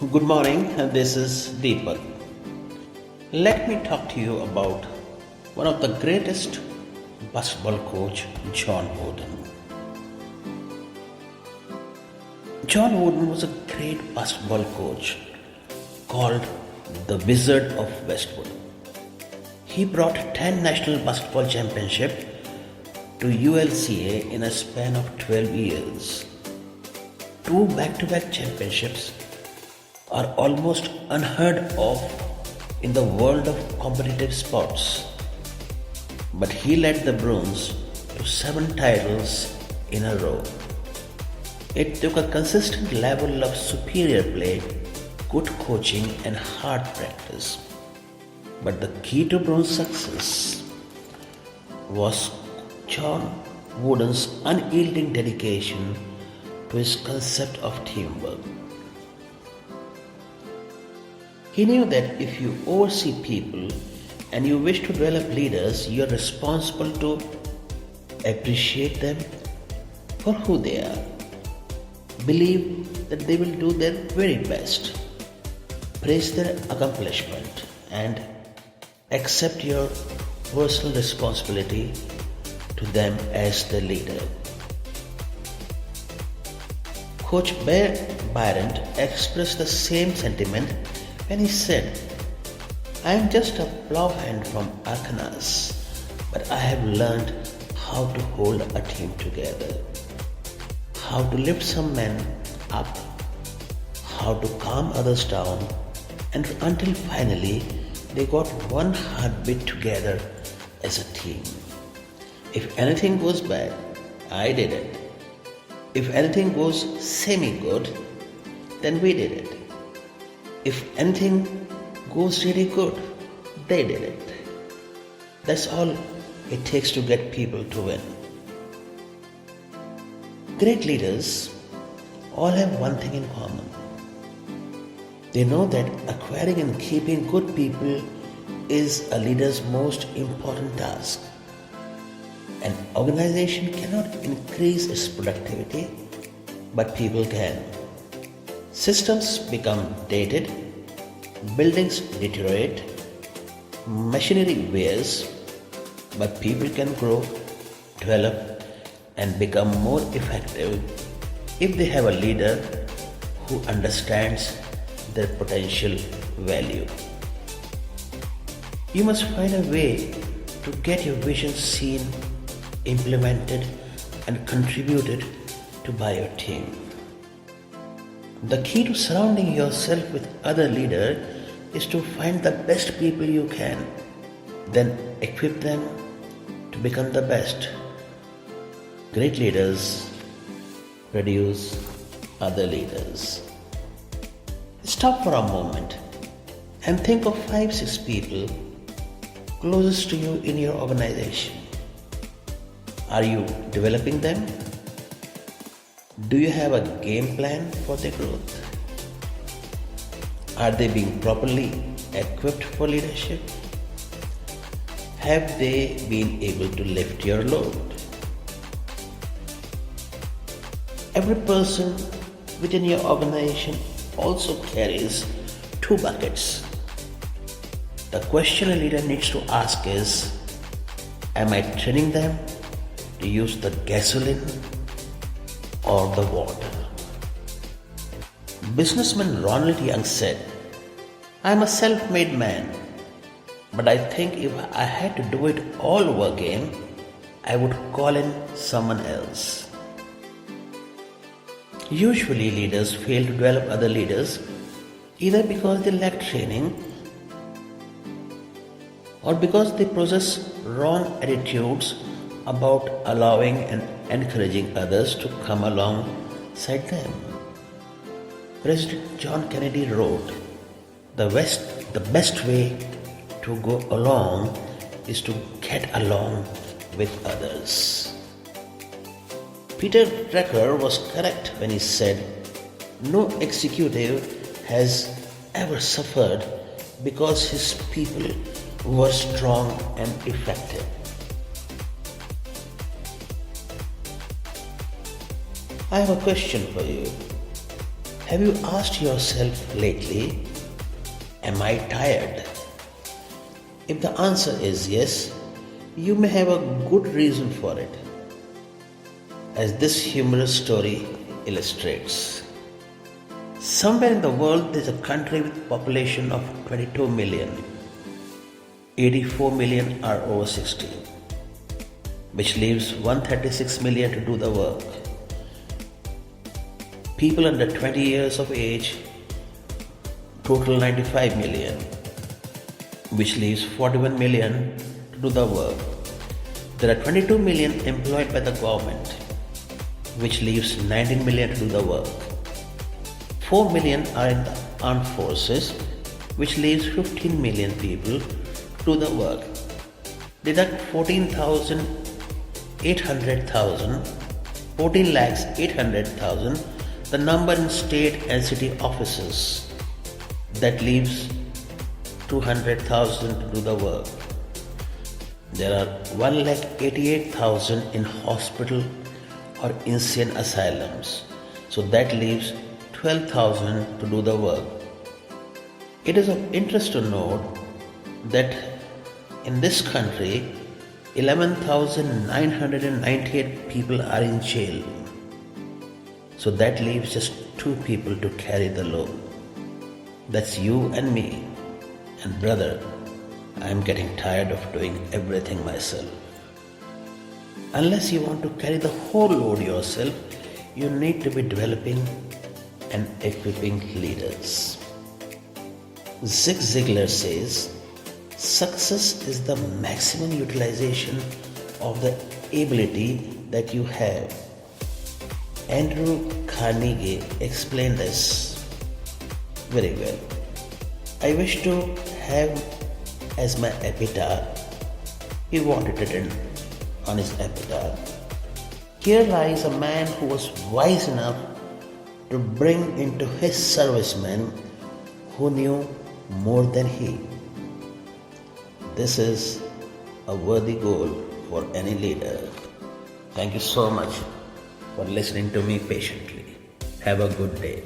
Good morning, this is Deepak. Let me talk to you about one of the greatest basketball coach, John Wooden. John Wooden was a great basketball coach called the Wizard of Westwood. He brought 10 national basketball championships to ULCA in a span of 12 years. Two back-to-back championships are almost unheard of in the world of competitive sports. But he led the Bruins to 7 titles in a row. It took a consistent level of superior play, good coaching and hard practice. But the key to Bruins' success was John Wooden's unyielding dedication to his concept of teamwork. He knew that if you oversee people and you wish to develop leaders, you are responsible to appreciate them for who they are, believe that they will do their very best, praise their accomplishment, and accept your personal responsibility to them as the leader. Coach Bear Bryant expressed the same sentiment when he said, "I am just a plowhand from Arkansas, but I have learned how to hold a team together, how to lift some men up, how to calm others down, and until finally they got one heartbeat together as a team. If anything goes bad, I did it. If anything goes semi-good, then we did it. If anything goes really good, they did it. That's all it takes to get people to win." Great leaders all have one thing in common. They know that acquiring and keeping good people is a leader's most important task. An organization cannot increase its productivity, but people can. Systems become dated, buildings deteriorate, machinery wears, but people can grow, develop, and become more effective if they have a leader who understands their potential value. You must find a way to get your vision seen, implemented, and contributed to by your team. The key to surrounding yourself with other leaders is to find the best people you can, then equip them to become the best. Great leaders produce other leaders. Stop for a moment and think of 5-6 people closest to you in your organization. Are you developing them? Do you have a game plan for their growth? Are they being properly equipped for leadership? Have they been able to lift your load? Every person within your organization also carries 2 buckets. The question a leader needs to ask is, am I training them to use the gasoline or the water? Businessman Ronald Young said, "I am a self-made man, but I think if I had to do it all over again, I would call in someone else." Usually leaders fail to develop other leaders either because they lack training or because they possess wrong attitudes about allowing and encouraging others to come alongside them. President John Kennedy wrote, the best way to go along is to get along with others." Peter Drucker was correct when he said, "No executive has ever suffered because his people were strong and effective." I have a question for you. Have you asked yourself lately, am I tired? If the answer is yes, you may have a good reason for it, as this humorous story illustrates. Somewhere in the world there is a country with population of 22 million. 84 million are over 60, which leaves 136 million to do the work. People under 20 years of age total 95 million, which leaves 41 million to do the work. There are 22 million employed by the government, which leaves 19 million to do the work. 4 million are in the armed forces, which leaves 15 million people to do the work. Deduct 14 lakhs 800,000, the number in state and city offices. That leaves 200,000 to do the work. There are 1,88,000 in hospital or insane asylums. So that leaves 12,000 to do the work. It is of interest to note that in this country, 11,998 people are in jail. So that leaves just 2 people to carry the load. That's you and me. And brother, I am getting tired of doing everything myself. Unless you want to carry the whole load yourself, you need to be developing and equipping leaders. Zig Ziglar says, success is the maximum utilization of the ability that you have. Andrew Carnegie explained this very well. I wish to have as my epitaph. He wanted it written on his epitaph. Here lies a man who was wise enough to bring into his service men who knew more than he. This is a worthy goal for any leader. Thank you so much for listening to me patiently. Have a good day.